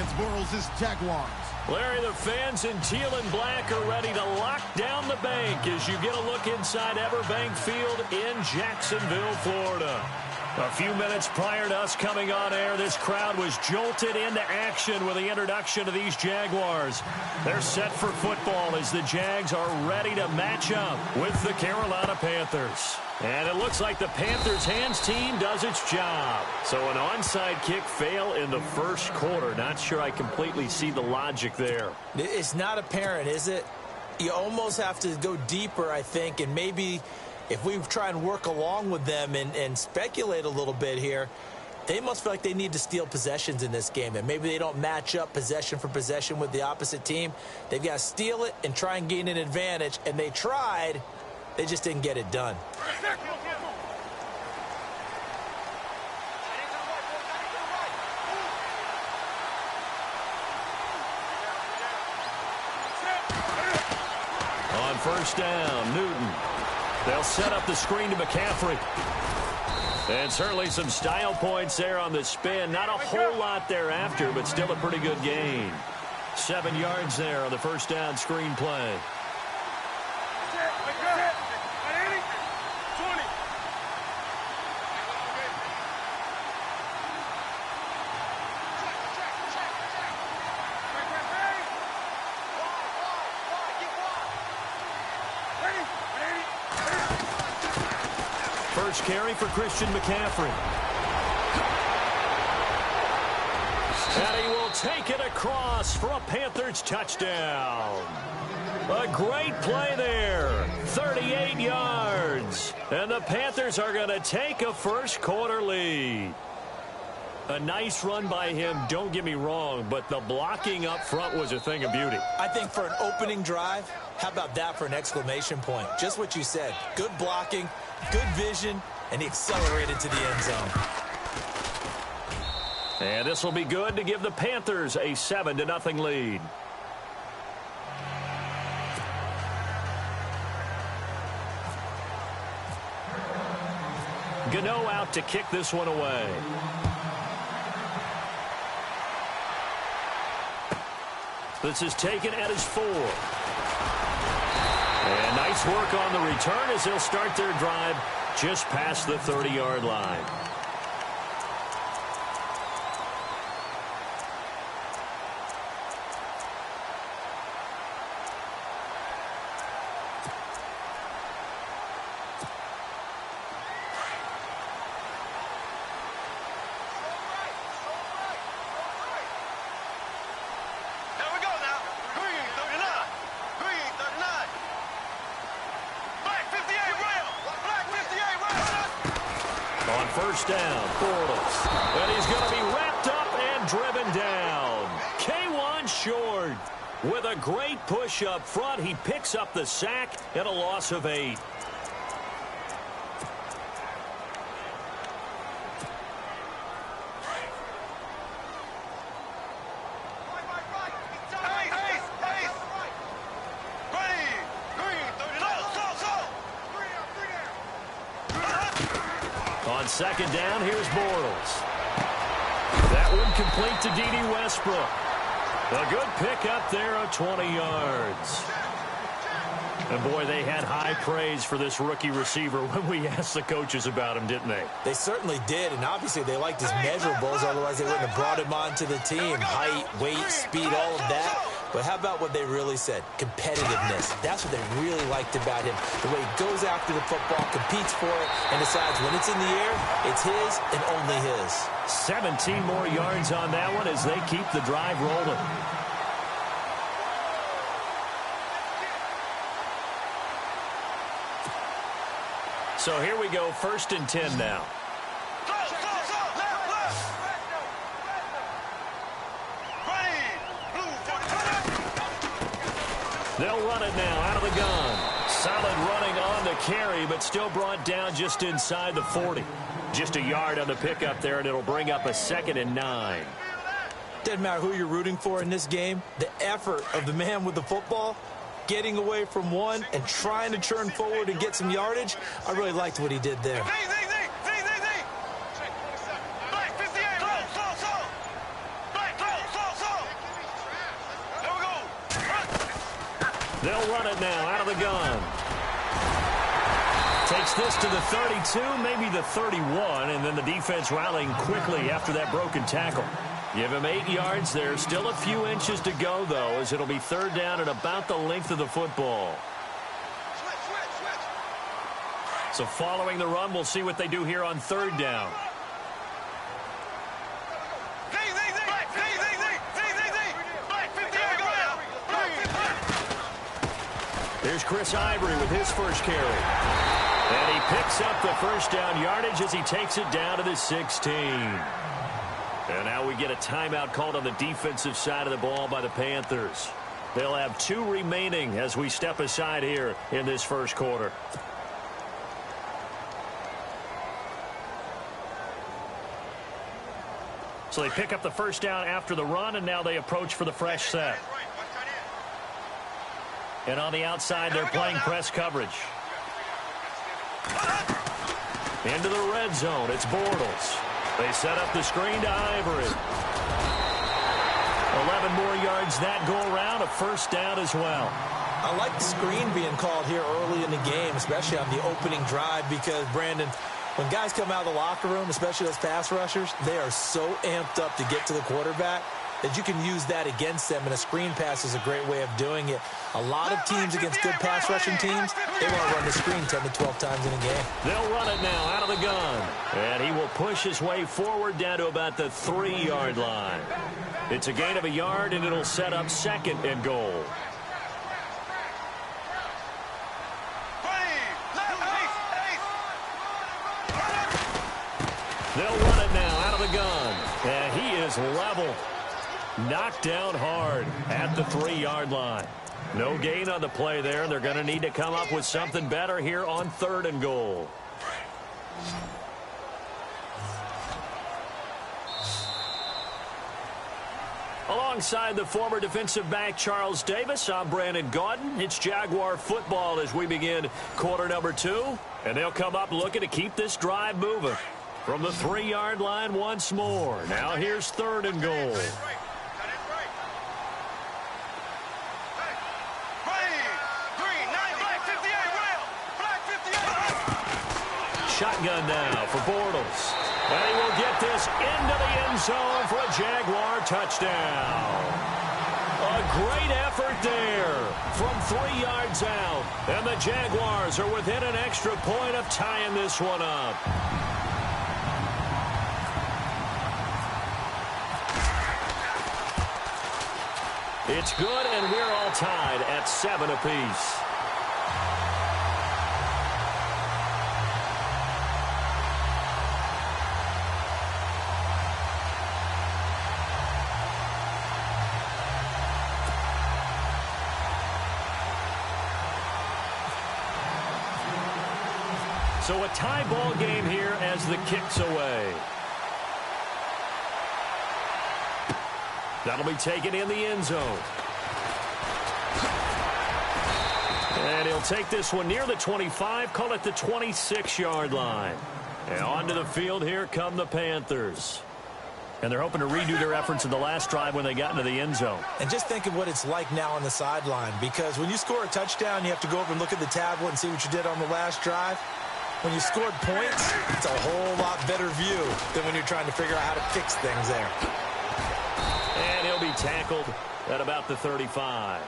against Bortles' Jaguars. Larry, the fans in teal and black are ready to lock down the bank as you get a look inside Everbank Field in Jacksonville, Florida. A few minutes prior to us coming on air, this crowd was jolted into action with the introduction of these Jaguars. They're set for football as the Jags are ready to match up with the Carolina Panthers. And it looks like the Panthers' hands team does its job. So an onside kick fail in the first quarter. Not sure I completely see the logic there. It's not apparent, is it? You almost have to go deeper, I think, and maybe if we try and work along with them and speculate a little bit here, they must feel like they need to steal possessions in this game, and maybe they don't match up possession for possession with the opposite team. They've got to steal it and try and gain an advantage, and they tried. They just didn't get it done. On first down, Newton. They'll set up the screen to McCaffrey. And certainly some style points there on the spin. Not a whole lot thereafter, but still a pretty good gain. 7 yards there on the first down screen play. First carry for Christian McCaffrey. And he will take it across for a Panthers touchdown. A great play there. 38 yards. And the Panthers are going to take a first quarter lead. A nice run by him, don't get me wrong, but the blocking up front was a thing of beauty. I think for an opening drive, how about that for an exclamation point? Just what you said. Good blocking, good vision, and he accelerated to the end zone. And this will be good to give the Panthers a 7-0 lead. Gano out to kick this one away. This is taken at his 4. And nice work on the return as they'll start their drive just past the 30-yard line. First down, Bortles. And he's going to be wrapped up and driven down. K1 short. With a great push up front, he picks up the sack and a loss of 8. On second down, here's Bortles. That one complete to D.D. Westbrook. A good pickup there of 20 yards. And, boy, they had high praise for this rookie receiver when we asked the coaches about him, didn't they? They certainly did, and obviously they liked his measurables, otherwise they wouldn't have brought him onto the team. Height, weight, speed, all of that. But how about what they really said? Competitiveness. That's what they really liked about him. The way he goes after the football, competes for it, and decides when it's in the air, it's his and only his. 17 more yards on that one as they keep the drive rolling. So here we go, 1st and 10 now. They'll run it now out of the gun. Solid running on the carry, but still brought down just inside the 40. Just a yard on the pickup there, and it'll bring up a 2nd and 9. Doesn't matter who you're rooting for in this game. The effort of the man with the football, getting away from one and trying to turn forward and get some yardage, I really liked what he did there. They'll run it now out of the gun. Takes this to the 32, maybe the 31, and then the defense rallying quickly after that broken tackle. Give him 8 yards there. Still a few inches to go, though, as it'll be third down at about the length of the football. So following the run, we'll see what they do here on third down. Here's Chris Ivory with his first carry. And he picks up the first down yardage as he takes it down to the 16. And now we get a timeout called on the defensive side of the ball by the Panthers. They'll have 2 remaining as we step aside here in this first quarter. So they pick up the first down after the run, and now they approach for the fresh set. And on the outside, they're playing press coverage. Into the red zone, it's Bortles. They set up the screen to Ivory. 11 more yards that go around, a first down as well. I like the screen being called here early in the game, especially on the opening drive, because, Brandon, when guys come out of the locker room, especially those pass rushers, they are so amped up to get to the quarterback that you can use that against them, and a screen pass is a great way of doing it. A lot of teams against good pass rushing teams, they want to run the screen 10 to 12 times in a game. They'll run it now out of the gun, and he will push his way forward down to about the 3-yard line. It's a gain of a yard, and it'll set up second and goal. They'll run it now out of the gun, and he is level. Knocked down hard at the 3-yard line. No gain on the play there. They're going to need to come up with something better here on third and goal. Alongside the former defensive back Charles Davis, I'm Brandon Gaudin. It's Jaguar football as we begin quarter number 2. And they'll come up looking to keep this drive moving. From the 3-yard line once more. Now here's third and goal. Shotgun now for Bortles. And he will get this into the end zone for a Jaguar touchdown. A great effort there from 3 yards out. And the Jaguars are within an extra point of tying this one up. It's good, and we're all tied at 7 apiece. So a tie ball game here as the kick's away. That'll be taken in the end zone. And he'll take this one near the 25, call it the 26-yard line. And onto the field here come the Panthers. And they're hoping to redo their efforts in the last drive when they got into the end zone. And just think of what it's like now on the sideline, because when you score a touchdown, you have to go over and look at the tablet and see what you did on the last drive. When you scored points, it's a whole lot better view than when you're trying to figure out how to fix things there. And he'll be tackled at about the 35.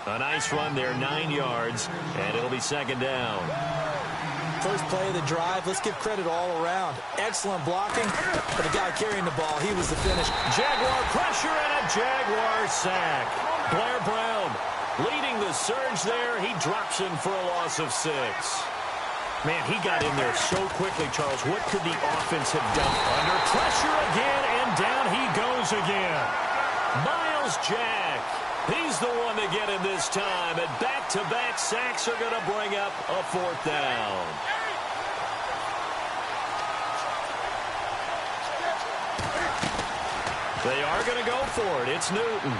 A nice run there, 9 yards, and it'll be second down. First play of the drive, let's give credit all around. Excellent blocking, but the guy carrying the ball, he was the finish. Jaguar pressure and a Jaguar sack. Blair Brown leading the surge there. He drops in for a loss of 6. Man, he got in there so quickly, Charles. What could the offense have done? Under pressure again, and down he goes again. Miles Jack, he's the one to get in this time, and back-to-back sacks are going to bring up a 4th down. They are going to go for it. It's Newton.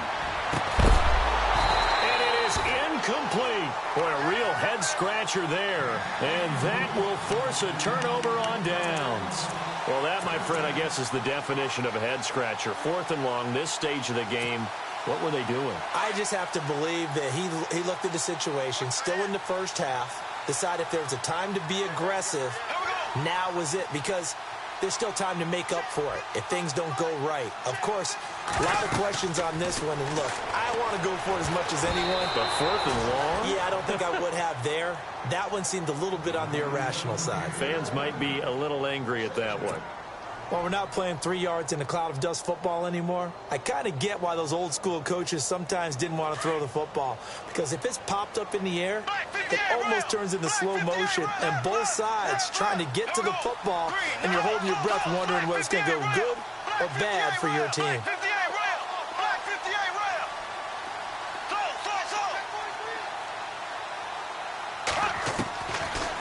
Incomplete. Boy, a real head-scratcher there. And that will force a turnover on downs. Well, that, my friend, I guess is the definition of a head-scratcher. 4th and long, this stage of the game. What were they doing? I just have to believe that he looked at the situation, still in the first half, decided if there was a time to be aggressive, now was it, because there's still time to make up for it if things don't go right. Of course, a lot of questions on this one, and look, I want to go for it as much as anyone. But 4th and long? Yeah, I don't think I would have there. That one seemed a little bit on the irrational side. Fans might be a little angry at that one. Well, we're not playing 3 yards in a cloud of dust football anymore. I kind of get why those old school coaches sometimes didn't want to throw the football, because if it's popped up in the air, it almost turns into slow motion, and both sides trying to get to the football, and you're holding your breath wondering whether it's going to go good or bad for your team.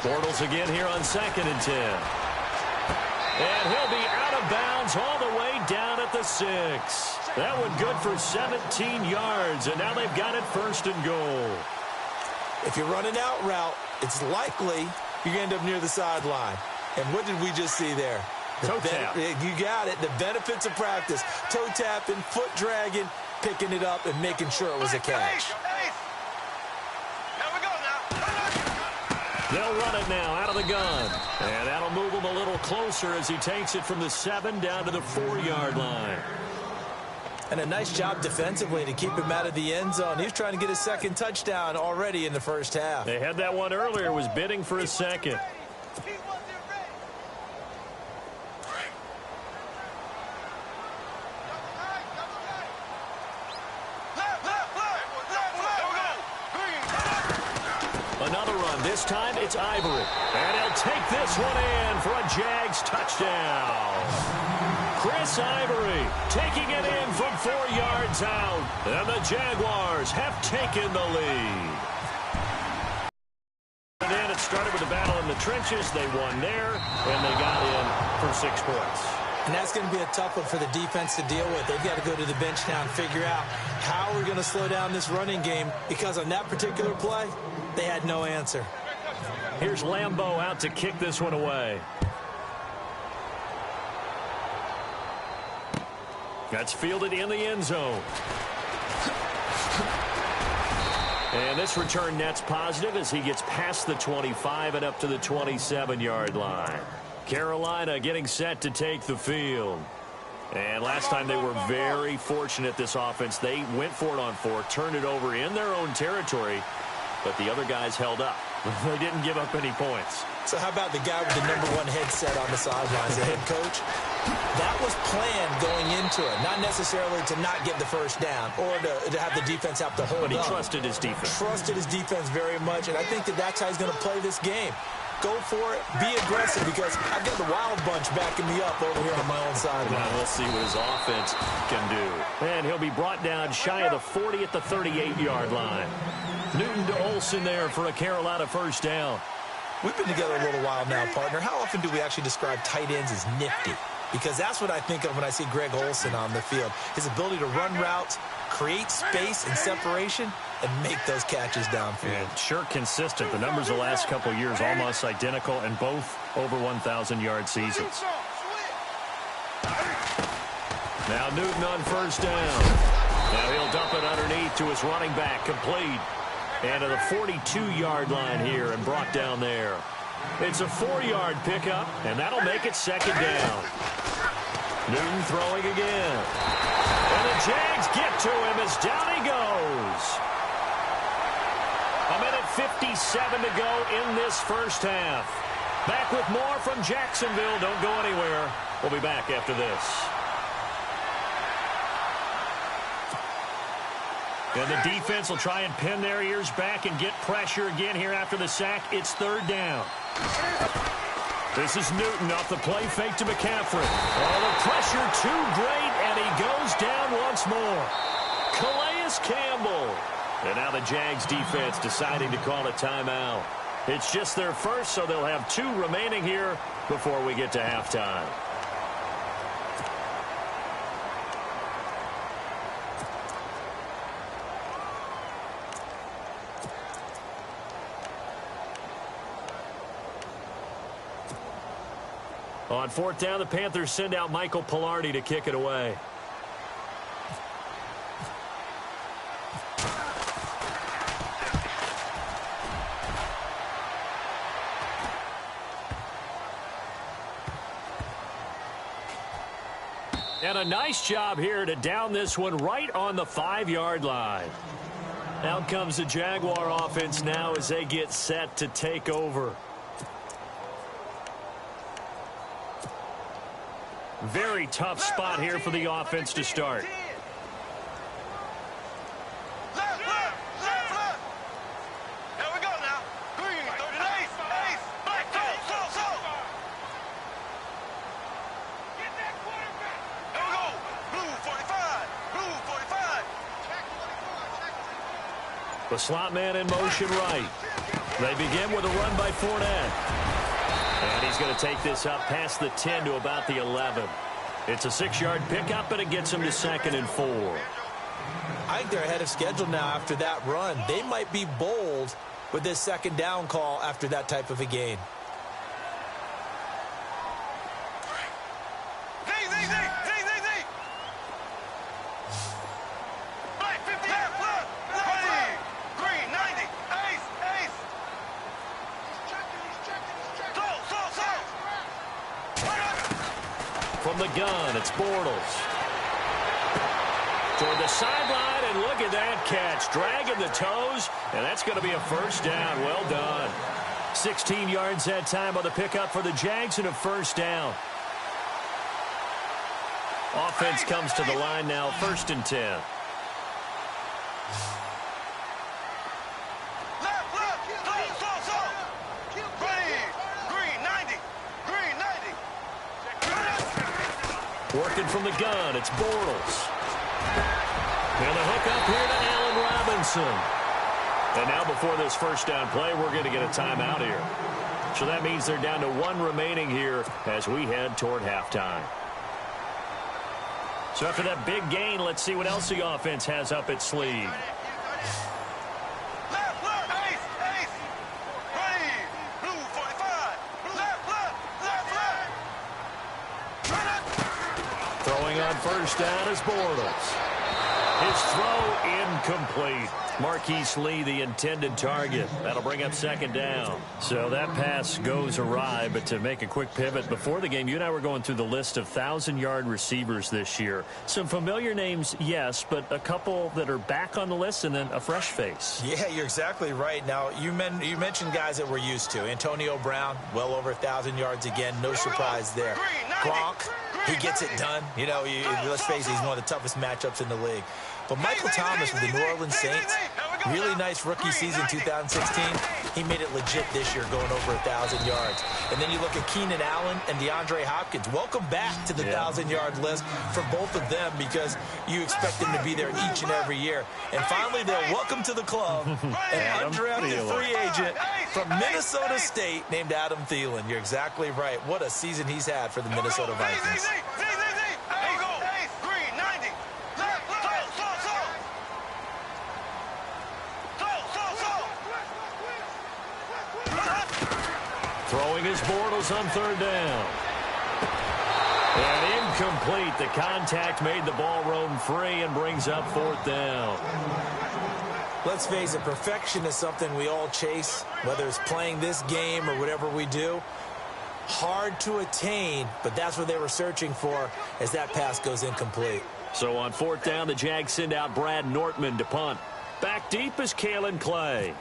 Bortles again here on 2nd and 10. And he'll be out of bounds all the way down at the 6. That one good for 17 yards, and now they've got it 1st and goal. If you're running out route, it's likely you're going to end up near the sideline. And what did we just see there? Toe tap. You got it. The benefits of practice. Toe tapping, foot dragging, picking it up, and making sure it was a catch. They'll run it now out of the gun. And that'll move him a little closer as he takes it from the 7 down to the 4-yard line. And a nice job defensively to keep him out of the end zone. He was trying to get his 2nd touchdown already in the first half. They had that one earlier, was bidding for a 2nd. Another run. This time it's Ivory. And he'll take this one in for a Jags touchdown. Chris Ivory taking it in from 4 yards out. And the Jaguars have taken the lead. And then it started with a battle in the trenches. They won there, and they got in for 6 points. And that's going to be a tough one for the defense to deal with. They've got to go to the bench now and figure out how we're going to slow down this running game, because on that particular play, they had no answer. Here's Lambeau out to kick this one away. That's fielded in the end zone. And this return net's positive as he gets past the 25 and up to the 27-yard line. Carolina getting set to take the field. And last time they were very fortunate, this offense. They went for it on 4, turned it over in their own territory, but the other guys held up. They didn't give up any points. So how about the guy with the #1 headset on the sidelines, the head coach? That was planned going into it, not necessarily to not get the first down or to have the defense have to hold up. But he trusted his defense. Trusted his defense very much, and I think that that's how he's going to play this game. Go for it, be aggressive, because I've got the Wild Bunch backing me up over here on my own sideline. Now we'll see what his offense can do. And he'll be brought down shy of the 40 at the 38-yard line. Newton to Olsen there for a Carolina first down. We've been together a little while now, partner. How often do we actually describe tight ends as nifty? Because that's what I think of when I see Greg Olsen on the field. His ability to run routes, create space and separation, and make those catches downfield. And sure consistent. The numbers the last couple years almost identical, and both over 1,000-yard seasons. Now Newton on first down. Now he'll dump it underneath to his running back, complete. And to the 42-yard line here and brought down there. It's a 4-yard pickup, and that'll make it 2nd down. Newton throwing again. And the Jags get to him as down he goes. A minute 57 to go in this first half. Back with more from Jacksonville. Don't go anywhere. We'll be back after this. And the defense will try and pin their ears back and get pressure again here after the sack. It's 3rd down. This is Newton off the play fake to McCaffrey. Oh, the pressure too great, and he goes down once more. Calais Campbell. And now the Jags defense deciding to call a timeout. It's just their first, so they'll have 2 remaining here before we get to halftime. On 4th down, the Panthers send out Michael Pilardi to kick it away. And a nice job here to down this one right on the 5-yard line. Out comes the Jaguar offense now as they get set to take over. Very tough spot here for the offense to start. The slot man in motion right. They begin with a run by Fournette. And he's going to take this up past the 10 to about the 11. It's a 6-yard pickup, and it gets him to 2nd and 4. I think they're ahead of schedule now after that run. They might be bold with this 2nd down call after that type of a gain. From the gun, it's Bortles. Toward the sideline, and look at that catch. Dragging the toes, and that's going to be a 1st down. Well done. 16 yards that time on the pickup for the Jags and a 1st down. Offense comes to the line now, 1st and 10. Working from the gun, it's Bortles. And the hook up here to Allen Robinson. And now before this 1st down play, we're going to get a timeout here. So that means they're down to 1 remaining here as we head toward halftime. So after that big gain, let's see what else the offense has up its sleeve. On 1st down is Bortles. His throw incomplete. Marquise Lee, the intended target. That'll bring up 2nd down. So that pass goes awry, but to make a quick pivot, before the game, you and I were going through the list of 1,000-yard receivers this year. Some familiar names, yes, but a couple that are back on the list and then a fresh face. Yeah, you're exactly right. Now, you mentioned guys that we're used to. Antonio Brown, well over 1,000 yards again. No surprise there. Gronk, he gets it done. You know, let's face it, he's one of the toughest matchups in the league. But Michael Thomas with the New Orleans Saints, really nice rookie season 2016. He made it legit this year, going over 1,000 yards. And then you look at Keenan Allen and DeAndre Hopkins. Welcome back to the 1,000-yard list for both of them, because you expect them to be there each and every year. And finally, they're welcome to the club, an undrafted free agent from Minnesota State named Adam Thielen. You're exactly right. What a season he's had for the Minnesota Vikings. Throwing his Bortles on 3rd down. And incomplete. The contact made the ball roam free and brings up 4th down. Let's face it, perfection is something we all chase, whether it's playing this game or whatever we do. Hard to attain, but that's what they were searching for as that pass goes incomplete. So on 4th down, the Jags send out Brad Nortman to punt. Back deep is Kalen Clay.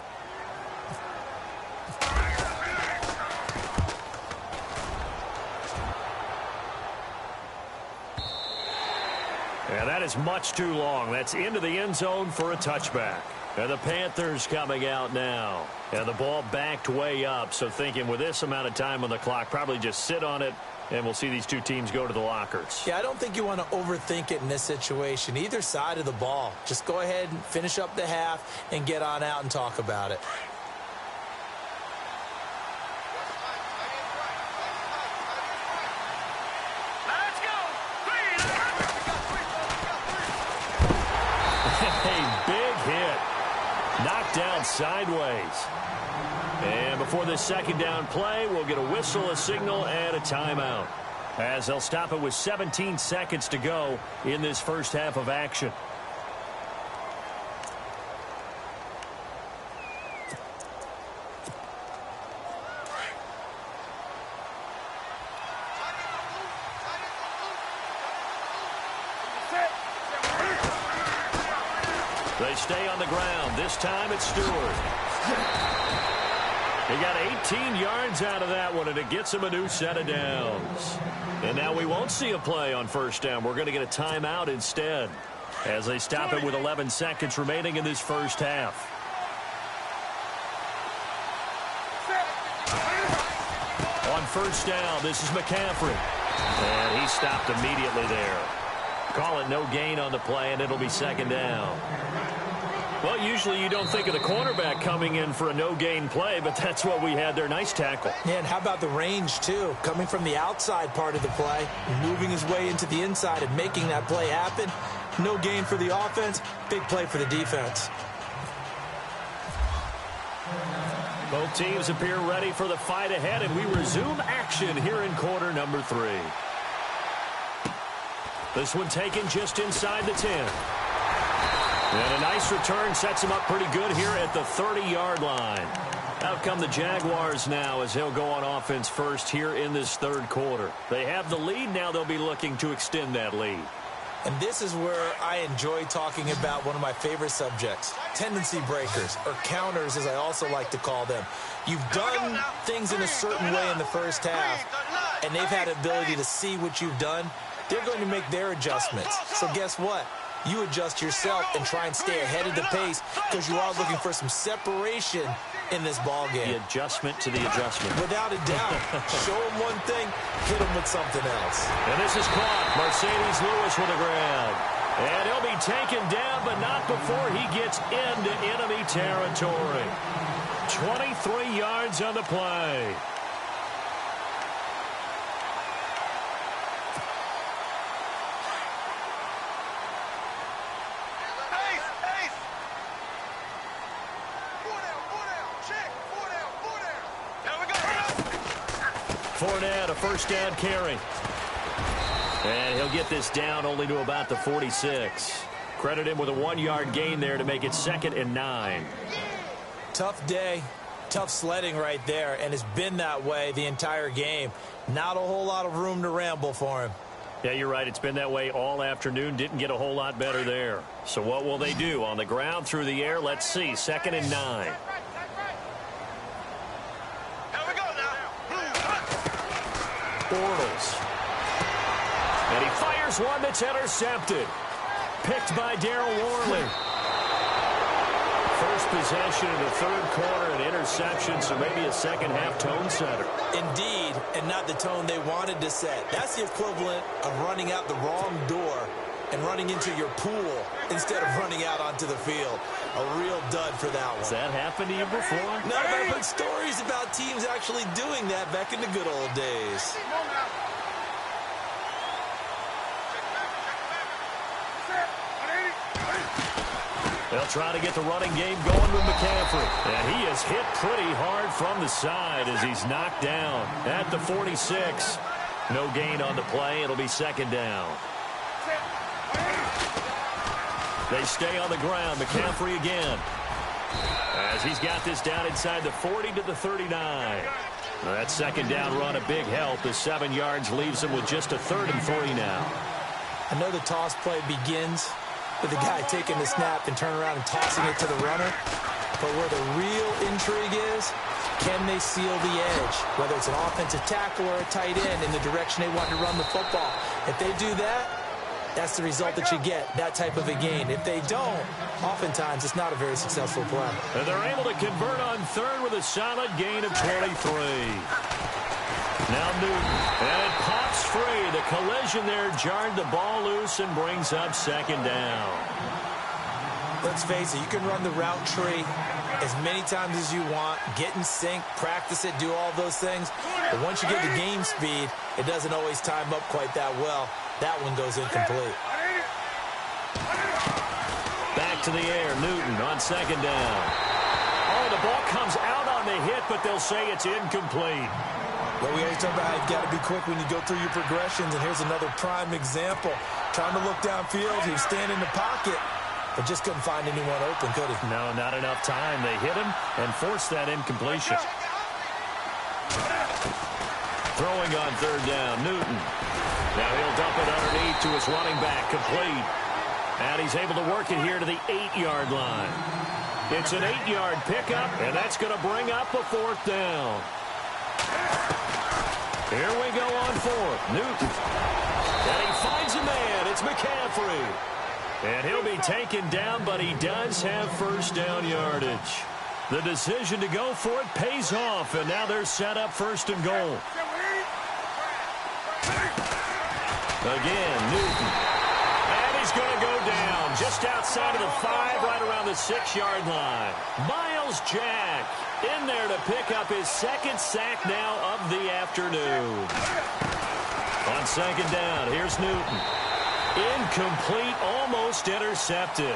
And that is much too long. That's into the end zone for a touchback. And the Panthers coming out now. And the ball backed way up. So thinking with this amount of time on the clock, probably just sit on it, and we'll see these two teams go to the lockers. Yeah, I don't think you want to overthink it in this situation. Either side of the ball. Just go ahead and finish up the half and get on out and talk about it. Knocked down sideways. And before this 2nd down play, we'll get a whistle, a signal, and a timeout, as they'll stop it with 17 seconds to go in this 1st half of action. They stay on the ground. This time it's Stewart. He got 18 yards out of that one, and it gets him a new set of downs. And now we won't see a play on first down. We're going to get a timeout instead as they stop it with 11 seconds remaining in this first half. On first down, this is McCaffrey. And he stopped immediately there. Call it no gain on the play, and it'll be second down. Well, usually you don't think of the cornerback coming in for a no-gain play, but that's what we had there. Nice tackle. Yeah, and how about the range, too? Coming from the outside part of the play, moving his way into the inside and making that play happen. No gain for the offense, big play for the defense. Both teams appear ready for the fight ahead, and we resume action here in quarter number 3. This one taken just inside the 10. And a nice return sets him up pretty good here at the 30-yard line. Out come the Jaguars now as they'll go on offense first here in this third quarter. They have the lead. Now they'll be looking to extend that lead. And this is where I enjoy talking about one of my favorite subjects, tendency breakers, or counters as I also like to call them. You've done things in a certain way in the first half, and they've had the ability to see what you've done. They're going to make their adjustments. So guess what? You adjust yourself and try and stay ahead of the pace because you are looking for some separation in this ball game. The adjustment to the adjustment. Without a doubt. Show them one thing, hit them with something else. And this is caught. Mercedes Lewis with a grab. And he'll be taken down, but not before he gets into enemy territory. 23 yards on the play. Fournette, a first down carry. And he'll get this down only to about the 46. Credit him with a 1-yard gain there to make it 2nd and 9. Tough day, tough sledding right there, and it's been that way the entire game. Not a whole lot of room to ramble for him. Yeah, you're right. It's been that way all afternoon. Didn't get a whole lot better there. So what will they do? On the ground, through the air? Let's see. 2nd and 9. Bortles. And he fires one that's intercepted. Picked by Darryl Worley. First possession in the third quarter, an interception, so maybe a second-half tone setter. Indeed, and not the tone they wanted to set. That's the equivalent of running out the wrong door and running into your pool instead of running out onto the field. A real dud for that one. Has that happened to you before? No, but I've heard stories about teams actually doing that back in the good old days. They'll try to get the running game going with McCaffrey. And he is hit pretty hard from the side as he's knocked down at the 46. No gain on the play. It'll be 2nd down. They stay on the ground. McCaffrey again. As he's got this down inside the 40 to the 39. That 2nd down run a big help. The 7 yards leaves him with just a 3rd and 3 now. I know the toss play begins with the guy taking the snap and turn around and tossing it to the runner. But where the real intrigue is, can they seal the edge? Whether it's an offensive tackle or a tight end in the direction they want to run the football. If they do that, that's the result that you get, that type of a gain. If they don't, oftentimes it's not a very successful play. And they're able to convert on 3rd with a solid gain of 23. Now Newton, and it pops free. The collision there jarred the ball loose and brings up 2nd down. Let's face it, you can run the route tree as many times as you want, get in sync, practice it, do all those things. But once you get the game speed, it doesn't always time up quite that well. That one goes incomplete. Back to the air, Newton on 2nd down. Oh, the ball comes out on the hit, but they'll say it's incomplete. Well, we always talk about how you've got to be quick when you go through your progressions, and here's another prime example. Trying to look downfield, he was standing in the pocket, but just couldn't find anyone open, could he? No, not enough time. They hit him and forced that incompletion. Throwing on 3rd down, Newton. Now he'll dump it underneath to his running back, complete. And he's able to work it here to the 8-yard line. It's an 8-yard pickup, and that's going to bring up a 4th down. Here we go on 4th. Newton. And he finds a man. It's McCaffrey. And he'll be taken down, but he does have 1st down yardage. The decision to go for it pays off, and now they're set up 1st and goal. Again, Newton. And he's going to go down just outside of the 5, right around the 6-yard line. Myles Jack in there to pick up his 2nd sack now of the afternoon. On 2nd down, here's Newton. Incomplete, almost intercepted.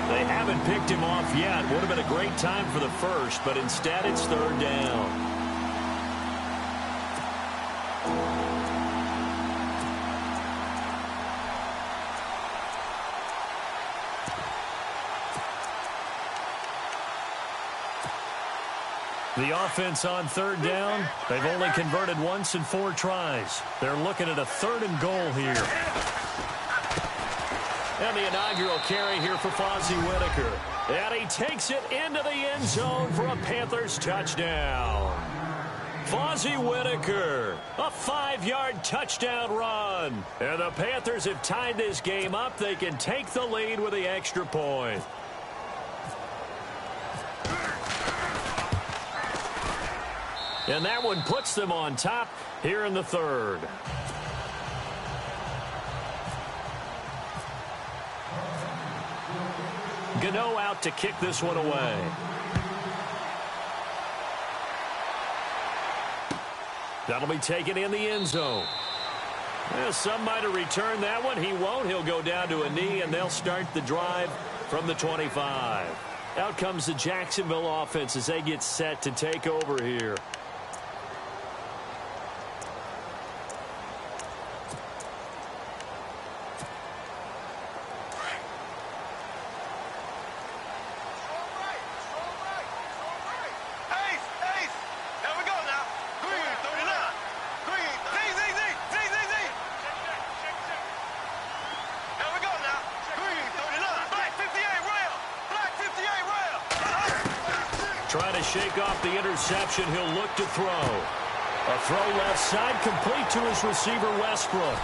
They haven't picked him off yet. Would have been a great time for the 1st, but instead it's 3rd down. The offense on 3rd down, they've only converted once in 4 tries. They're looking at a 3rd and goal here. And the inaugural carry here for Fozzie Whitaker. And he takes it into the end zone for a Panthers touchdown. Fozzie Whitaker, a 5-yard touchdown run. And the Panthers have tied this game up. They can take the lead with the extra point. And that one puts them on top here in the 3rd. Gano out to kick this one away. That'll be taken in the end zone. Well, some might have returned that one. He won't. He'll go down to a knee, and they'll start the drive from the 25. Out comes the Jacksonville offense as they get set to take over here. Trying to shake off the interception, he'll look to throw. A throw left side, complete to his receiver, Westbrook.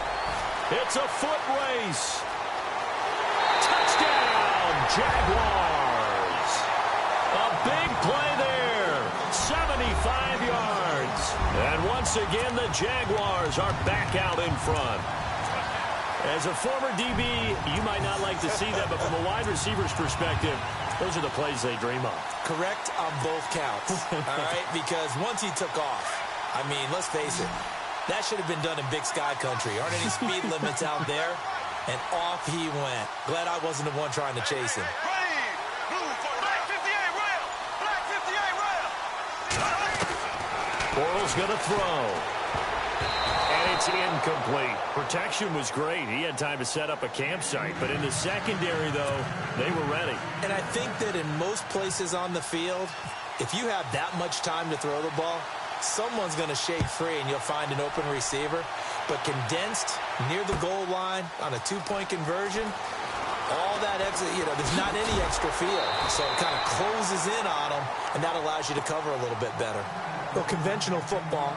It's a foot race. Touchdown, Jaguars. A big play there, 75 yards. And once again, the Jaguars are back out in front. As a former DB, you might not like to see that, but from a wide receiver's perspective, those are the plays they dream of. Correct on both counts, all right? Because once he took off, I mean, let's face it, that should have been done in Big Sky Country. Aren't any speed limits out there? And off he went. Glad I wasn't the one trying to chase him. Bortles going to throw. And it's incomplete. Protection was great. He had time to set up a campsite. But in the secondary, though, they were ready. And I think that in most places on the field, if you have that much time to throw the ball, someone's going to shake free and you'll find an open receiver. But condensed near the goal line on a 2-point conversion, all that extra, there's not any extra field. So it kind of closes in on them, and that allows you to cover a little bit better. Well, conventional football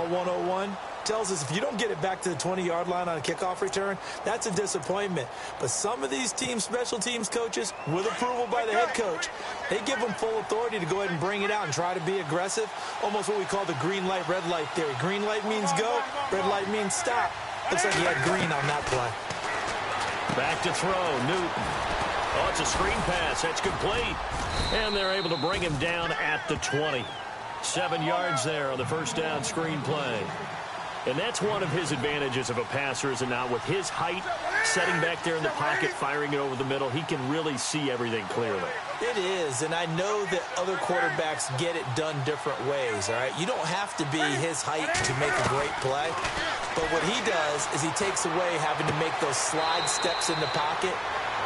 101, tells us if you don't get it back to the 20-yard line on a kickoff return, that's a disappointment. But some of these special teams coaches, with approval by the head coach, they give them full authority to go ahead and bring it out and try to be aggressive. Almost what we call the green light, red light theory. Green light means go, red light means stop. Looks like he had green on that play. Back to throw, Newton. Oh, it's a screen pass. That's complete. And they're able to bring him down at the 20. 7 yards there on the first down screen play. And that's one of his advantages of a passer, is it not? With his height, setting back there in the pocket, firing it over the middle, he can really see everything clearly. It is, and I know that other quarterbacks get it done different ways, all right? You don't have to be his height to make a great play. But what he does is he takes away having to make those slide steps in the pocket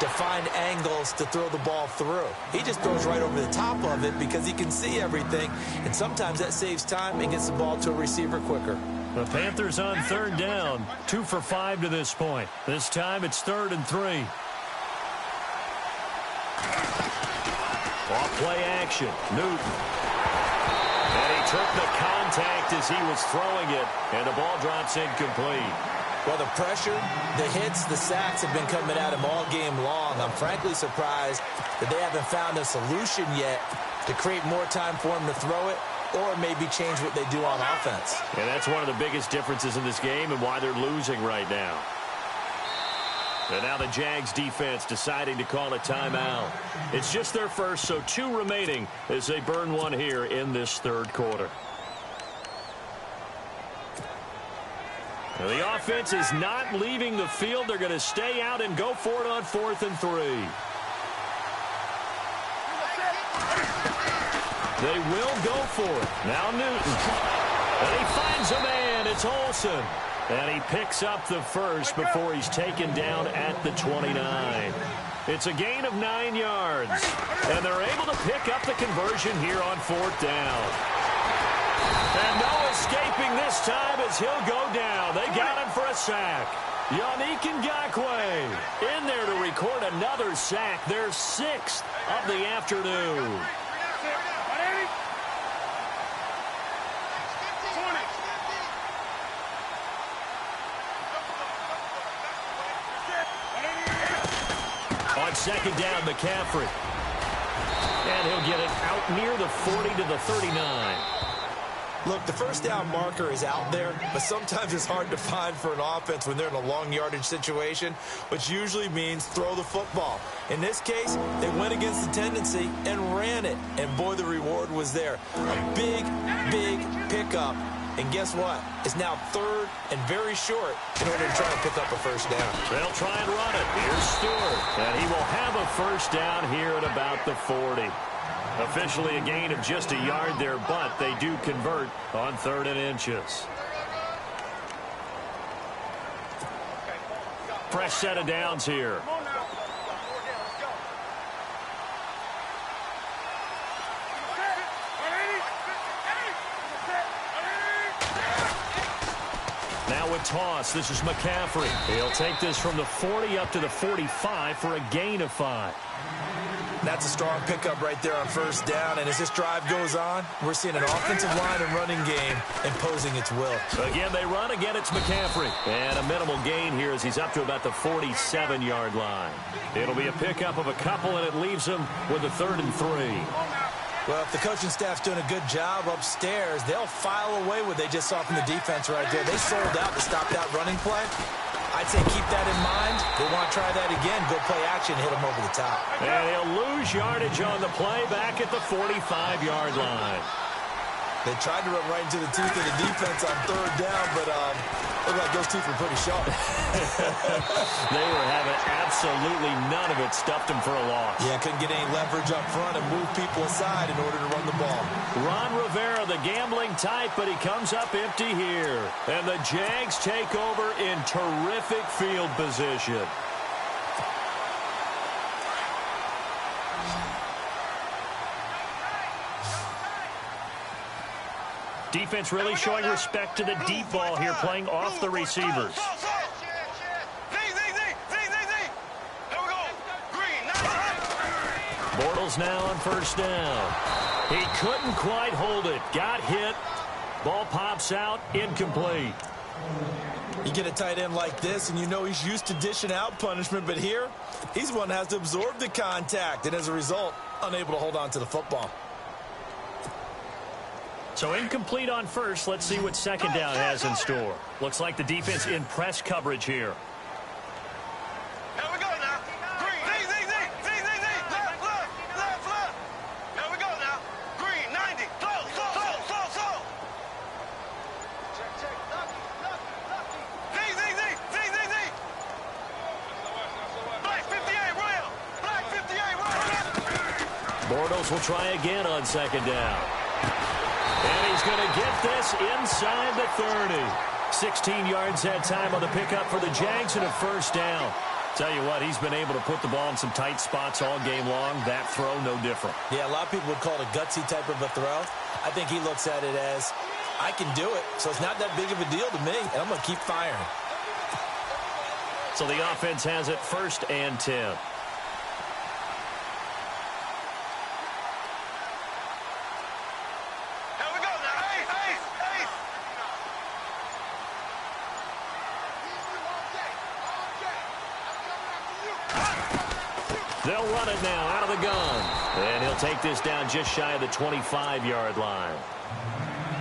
to find angles to throw the ball through. He just throws right over the top of it because he can see everything, and sometimes that saves time and gets the ball to a receiver quicker. The Panthers on third down, 2 for 5 to this point. This time it's 3rd and 3. Off play action. Newton. And he took the contact as he was throwing it, and the ball drops incomplete. Well, the pressure, the hits, the sacks have been coming at him all game long. I'm frankly surprised that they haven't found a solution yet to create more time for him to throw it or maybe change what they do on offense. And that's one of the biggest differences in this game and why they're losing right now. And now the Jags defense deciding to call a timeout. It's just their first, so 2 remaining as they burn one here in this third quarter. Now the offense is not leaving the field. They're going to stay out and go for it on 4th and 3. They will go for it. Now Newton. And he finds a man. It's Olsen. And he picks up the first before he's taken down at the 29. It's a gain of 9 yards. And they're able to pick up the conversion here on 4th down. And no escaping this time as he'll go down. They got him for a sack. Yannick Ngakoue in there to record another sack. Their 6th of the afternoon. On 2nd down, McCaffrey. And he'll get it out near the 40 to the 39. Look, the first down marker is out there, but sometimes it's hard to find for an offense when they're in a long yardage situation, which usually means throw the football. In this case, they went against the tendency and ran it, and boy, the reward was there. A big, big pickup, and guess what? It's now 3rd and very short in order to try and pick up a first down. They'll try and run it. Here's Stewart, and he will have a first down here at about the 40. Officially a gain of just a yard there, but they do convert on 3rd and inches. Fresh set of downs here. Now a toss. This is McCaffrey. He'll take this from the 40 up to the 45 for a gain of 5. That's a strong pickup right there on first down. And as this drive goes on, we're seeing an offensive line and running game imposing its will. Again, they run. Again, it's McCaffrey. And a minimal gain here as he's up to about the 47-yard line. It'll be a pickup of a couple, and it leaves him with a 3rd and 3. Well, if the coaching staff's doing a good job upstairs, they'll file away what they just saw from the defense right there. They sold out to stop that running play. I'd say keep that in mind. They want to try that again. Go play action, hit them over the top. And he'll lose yardage on the play back at the 45-yard line. They tried to run right into the teeth of the defense on 3rd down, but looked like those teeth were pretty sharp. They were having absolutely none of it. Stuffed them for a loss. Yeah, couldn't get any leverage up front and move people aside in order to run the ball. Ron Rivera, the gambling type, but he comes up empty here. And the Jags take over in terrific field position. Defense really showing respect to the deep ball here, playing off the receivers. Bortles now on first down. He couldn't quite hold it. Got hit. Ball pops out. Incomplete. You get a tight end like this, and you know he's used to dishing out punishment, but here, he's one that has to absorb the contact, and as a result, unable to hold on to the football. So incomplete on first. Let's see what 2nd down has in store. Looks like the defense in press coverage here. Here we go now. Green. Left. Here we go now. Green, 90. Slow. Check. Z. Black 58, Royal. Black 58, Royal. Bortles will try again on 2nd down. And he's going to get this inside the 30. 16 yards that time on the pickup for the Jags and a first down. Tell you what, he's been able to put the ball in some tight spots all game long. That throw, no different. Yeah, a lot of people would call it a gutsy type of a throw. I think he looks at it as, I can do it, so it's not that big of a deal to me, and I'm going to keep firing. So the offense has it 1st and 10. run it now out of the gun. And he'll take this down just shy of the 25-yard line.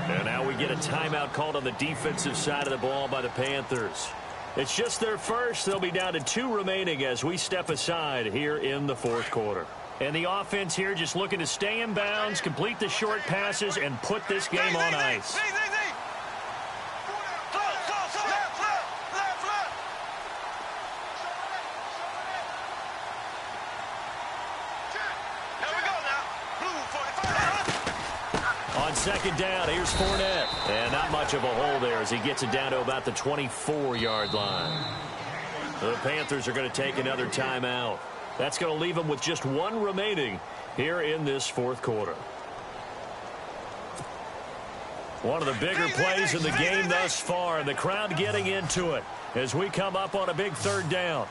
And now we get a timeout called on the defensive side of the ball by the Panthers. It's just their first. They'll be down to 2 remaining as we step aside here in the fourth quarter. And the offense here just looking to stay in bounds, complete the short passes, and put this game on ice. On second down, here's Fournette. And not much of a hole there as he gets it down to about the 24-yard line. The Panthers are going to take another timeout. That's going to leave them with just 1 remaining here in this fourth quarter. One of the bigger plays in the game thus far, and the crowd getting into it as we come up on a big third down.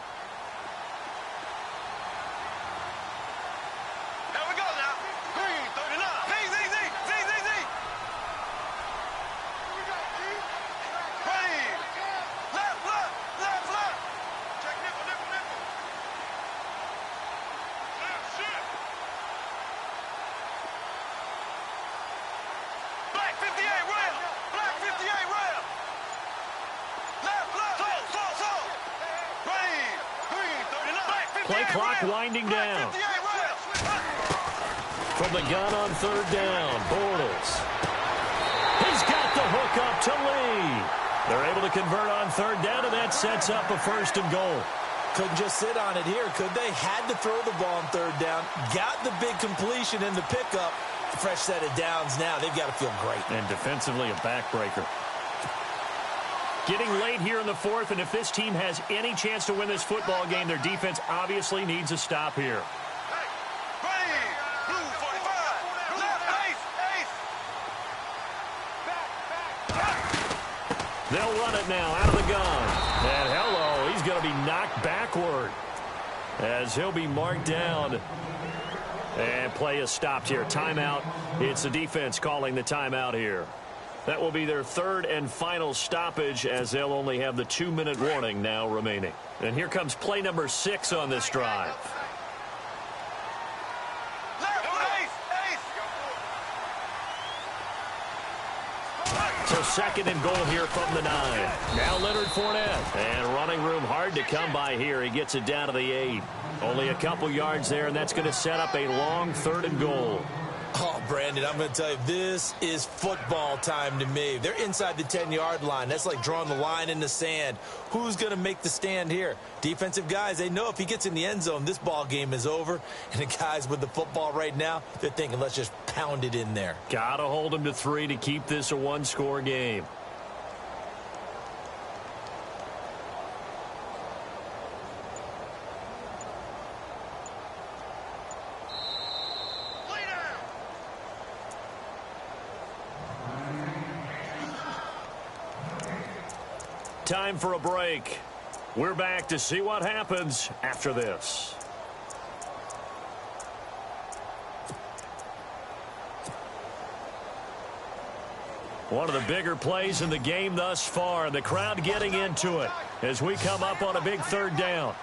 Play clock winding down. From the gun on third down, Bortles. He's got the hook up to Lee. They're able to convert on third down, and that sets up a 1st and goal. Couldn't just sit on it here, could they? Had to throw the ball on third down. Got the big completion in the pickup. Fresh set of downs now. They've got to feel great. And defensively, a backbreaker. Getting late here in the fourth, and if this team has any chance to win this football game, their defense obviously needs a stop here. They'll run it now out of the gun. And hello, he's going to be knocked backward as he'll be marked down. And play is stopped here. Timeout. It's the defense calling the timeout here. That will be their 3rd and final stoppage as they'll only have the 2-minute warning now remaining. And here comes play number 6 on this drive. So 2nd and goal here from the 9. Now Leonard Fournette. And running room hard to come by here. He gets it down to the 8. Only a couple yards there, and that's going to set up a long 3rd and goal. Oh, Brandon, I'm going to tell you, this is football time to me. They're inside the 10-yard line. That's like drawing the line in the sand. Who's going to make the stand here? Defensive guys, they know if he gets in the end zone, this ball game is over. And the guys with the football right now, they're thinking, let's just pound it in there. Got to hold him to 3 to keep this a 1-score game. Time for a break. We're back to see what happens after this. One of the bigger plays in the game thus far. The crowd getting into it as we come up on a big third down.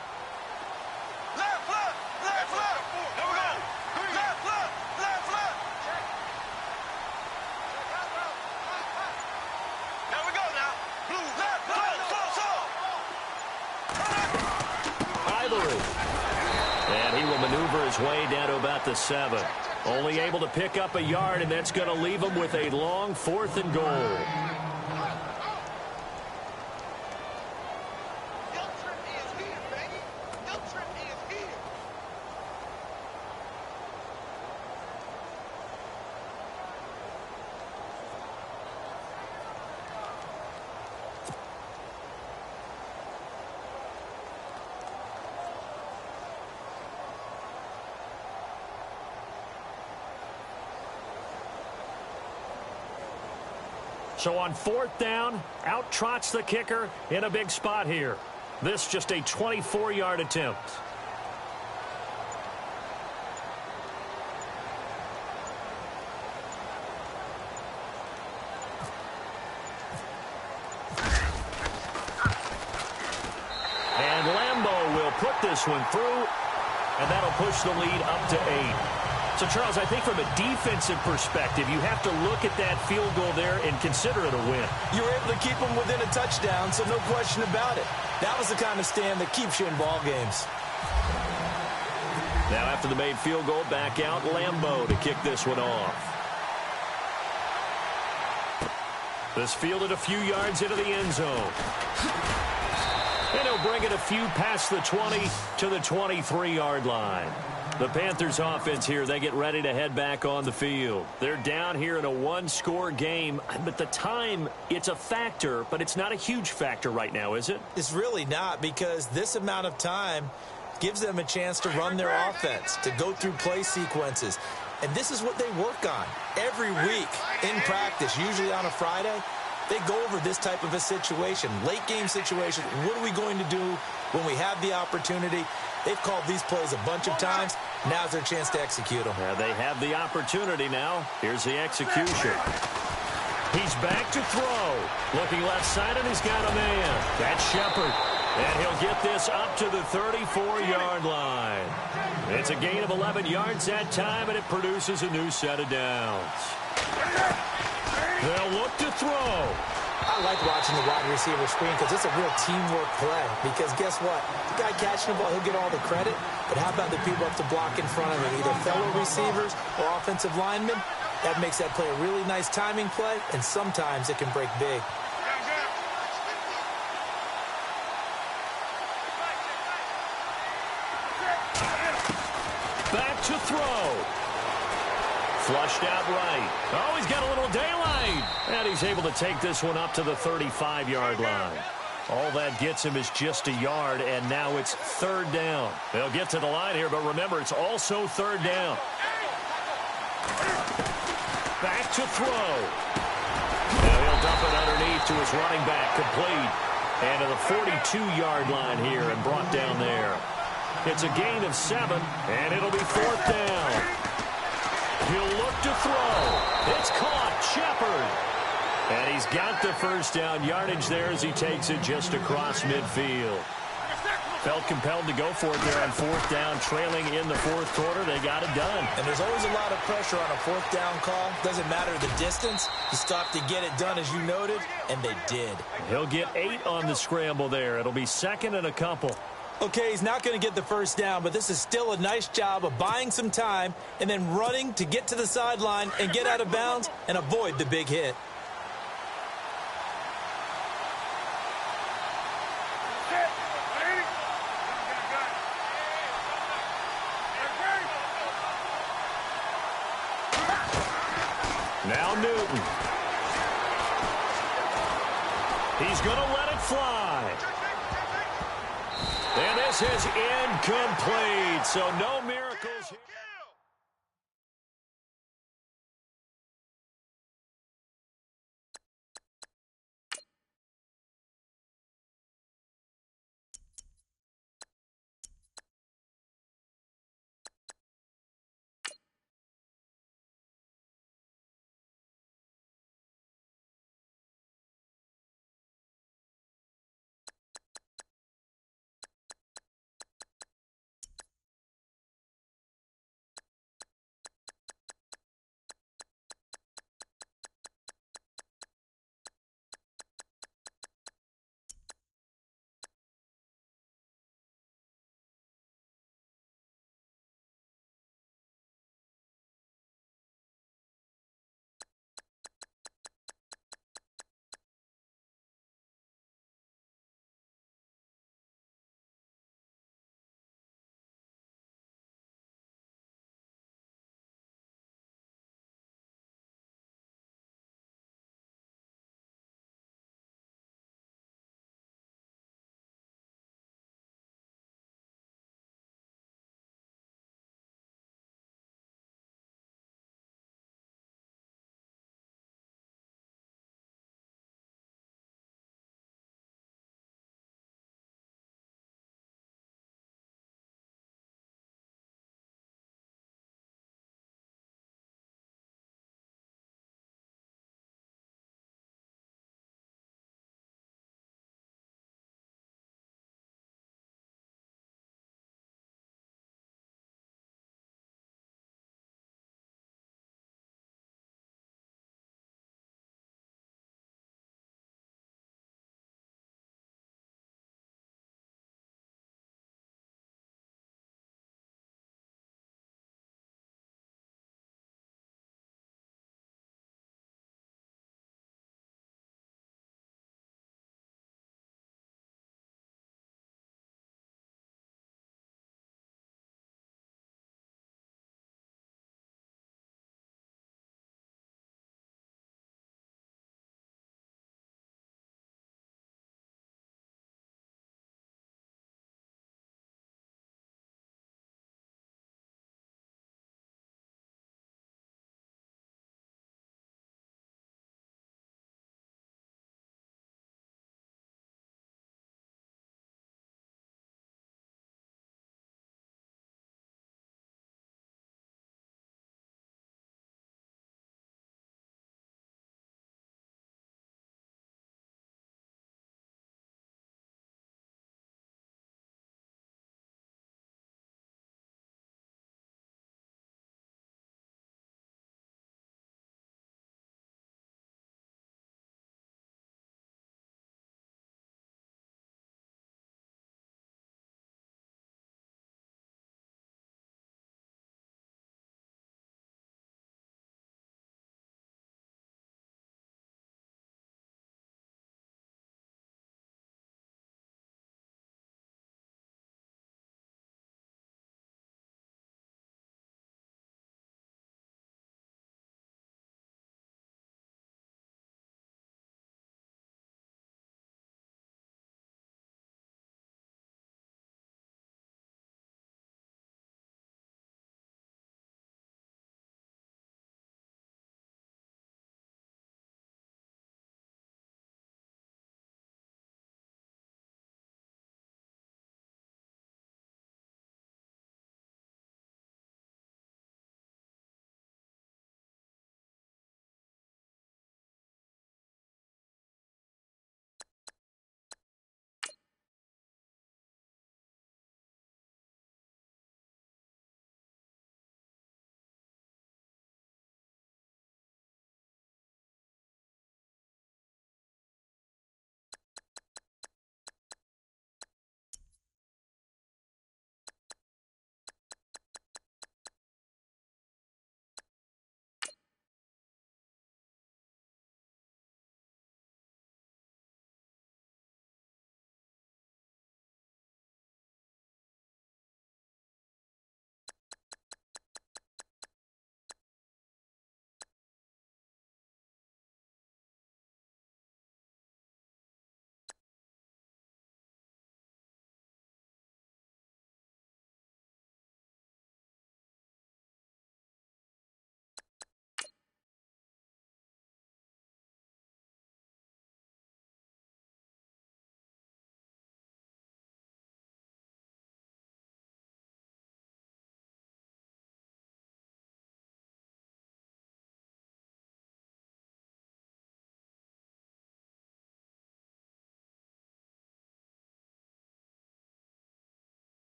And he will maneuver his way down to about the 7. Only able to pick up a yard, and that's going to leave him with a long 4th and goal. So on 4th down, out trots the kicker in a big spot here. This just a 24-yard attempt. And Lambeau will put this one through. and that'll push the lead up to 8. So, Charles, I think from a defensive perspective, you have to look at that field goal there and consider it a win. You were able to keep them within a touchdown, so no question about it. That was the kind of stand that keeps you in ball games. Now, after the made field goal, back out Lambeau to kick this one off. This fielded a few yards into the end zone. And he'll bring it a few past the 20 to the 23-yard line. The Panthers offense here, they get ready to head back on the field. They're down here in a one-score game, but the time, it's a factor, but it's not a huge factor right now, is it? It's really not, because this amount of time gives them a chance to run their offense, to go through play sequences. And this is what they work on every week in practice, usually on a Friday. They go over this type of a situation, late game situation. What are we going to do when we have the opportunity? They've called these plays a bunch of times. Now's their chance to execute them. Yeah, they have the opportunity now. Here's the execution. He's back to throw. Looking left side, and he's got a man. That's Shepard. And he'll get this up to the 34-yard line. It's a gain of 11 yards that time, and it produces a new set of downs. They'll look to throw. I like watching the wide receiver screen because it's a real teamwork play. Because guess what? The guy catching the ball, he'll get all the credit. But how about the people up to block in front of him, either fellow receivers or offensive linemen? That makes that play a really nice timing play, and sometimes it can break big. Back to throw. Flushed out right. Oh, he's got a little daylight. And he's able to take this one up to the 35-yard line. All that gets him is just a yard, and now it's third down. They'll get to the line here, but remember, it's also third down. Back to throw. Now he'll dump it underneath to his running back, complete. And to the 42-yard line here and brought down there. It's a gain of 7, and it'll be fourth down. He'll look to throw. It's caught. Shepard. And he's got the first down yardage there as he takes it just across midfield. Felt compelled to go for it there on fourth down, trailing in the fourth quarter. They got it done. And there's always a lot of pressure on a fourth down call. Doesn't matter the distance. You stop to get it done, as you noted, and they did. He'll get 8 on the scramble there. It'll be second and a couple. Okay, he's not going to get the first down, but this is still a nice job of buying some time and then running to get to the sideline and get out of bounds and avoid the big hit. Now Newton. He's going to let it fly. And this is incomplete. So no mere